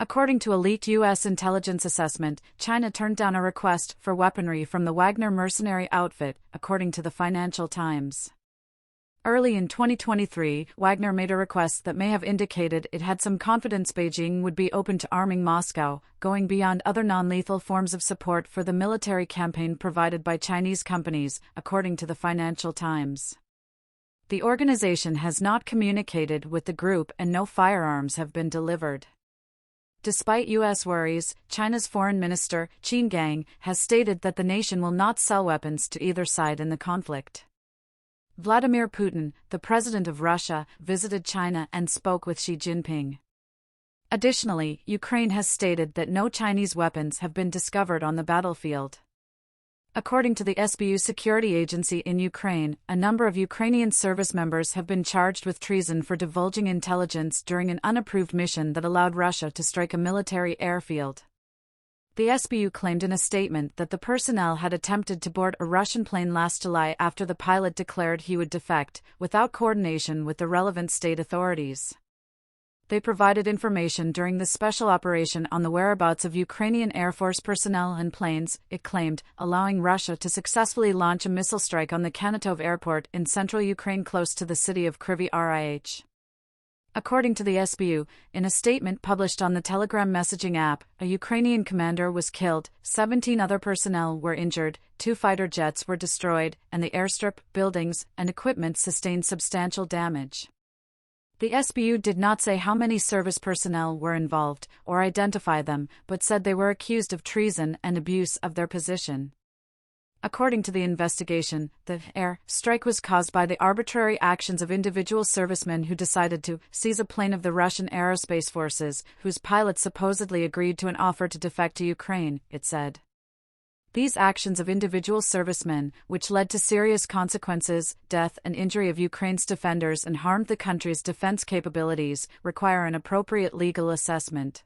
According to a leaked U.S. intelligence assessment, China turned down a request for weaponry from the Wagner mercenary outfit, according to the Financial Times. Early in 2023, Wagner made a request that may have indicated it had some confidence Beijing would be open to arming Moscow, going beyond other non-lethal forms of support for the military campaign provided by Chinese companies, according to the Financial Times. The organization has not communicated with the group and no firearms have been delivered. Despite U.S. worries, China's Foreign Minister, Qin Gang, has stated that the nation will not sell weapons to either side in the conflict. Vladimir Putin, the president of Russia, visited China and spoke with Xi Jinping. Additionally, Ukraine has stated that no Chinese weapons have been discovered on the battlefield. According to the SBU security agency in Ukraine, a number of Ukrainian service members have been charged with treason for divulging intelligence during an unapproved mission that allowed Russia to strike a military airfield. The SBU claimed in a statement that the personnel had attempted to board a Russian plane last July after the pilot declared he would defect, without coordination with the relevant state authorities. They provided information during the special operation on the whereabouts of Ukrainian Air Force personnel and planes, it claimed, allowing Russia to successfully launch a missile strike on the Kanatov airport in central Ukraine close to the city of Kryvyi Rih. According to the SBU, in a statement published on the Telegram messaging app, a Ukrainian commander was killed, 17 other personnel were injured, 2 fighter jets were destroyed, and the airstrip, buildings, and equipment sustained substantial damage. The SBU did not say how many service personnel were involved, or identify them, but said they were accused of treason and abuse of their position. According to the investigation, the air strike was caused by the arbitrary actions of individual servicemen who decided to seize a plane of the Russian Aerospace Forces, whose pilot supposedly agreed to an offer to defect to Ukraine, it said. These actions of individual servicemen, which led to serious consequences, death and injury of Ukraine's defenders and harmed the country's defense capabilities, require an appropriate legal assessment.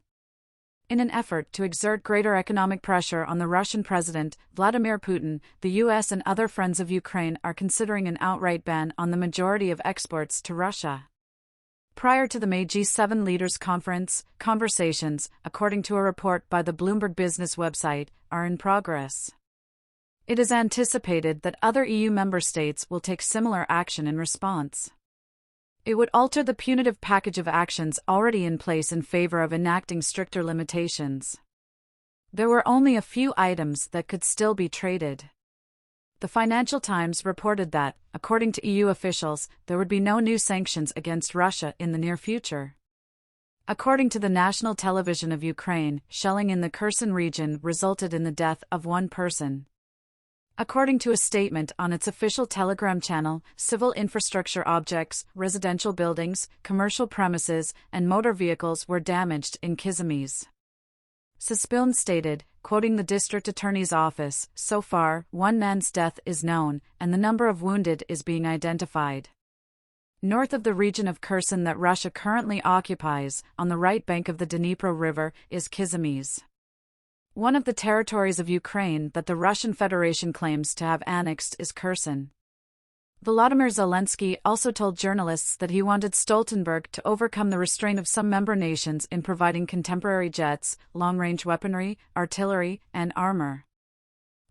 In an effort to exert greater economic pressure on the Russian President, Vladimir Putin, the U.S. and other friends of Ukraine are considering an outright ban on the majority of exports to Russia. Prior to the May G7 Leaders Conference, conversations, according to a report by the Bloomberg Business website, are in progress. It is anticipated that other EU member states will take similar action in response. It would alter the punitive package of actions already in place in favor of enacting stricter limitations. There were only a few items that could still be traded. The Financial Times reported that, according to EU officials, there would be no new sanctions against Russia in the near future. According to the national television of Ukraine, shelling in the Kherson region resulted in the death of one person. According to a statement on its official Telegram channel, civil infrastructure objects, residential buildings, commercial premises, and motor vehicles were damaged in Kizimys. Suspiln stated, quoting the district attorney's office, "So far, one man's death is known, and the number of wounded is being identified." North of the region of Kherson that Russia currently occupies, on the right bank of the Dnipro River, is Kizimys. One of the territories of Ukraine that the Russian Federation claims to have annexed is Kherson. Volodymyr Zelensky also told journalists that he wanted Stoltenberg to overcome the restraint of some member nations in providing contemporary jets, long-range weaponry, artillery, and armor.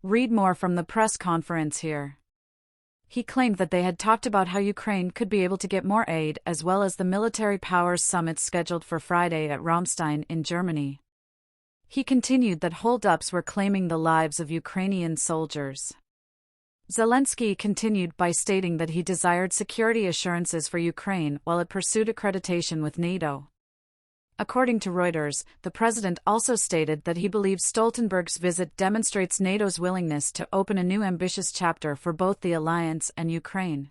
Read more from the press conference here. He claimed that they had talked about how Ukraine could be able to get more aid as well as the military powers summit scheduled for Friday at Ramstein in Germany. He continued that hold-ups were claiming the lives of Ukrainian soldiers. Zelensky continued by stating that he desired security assurances for Ukraine while it pursued accreditation with NATO. According to Reuters, the president also stated that he believes Stoltenberg's visit demonstrates NATO's willingness to open a new ambitious chapter for both the alliance and Ukraine.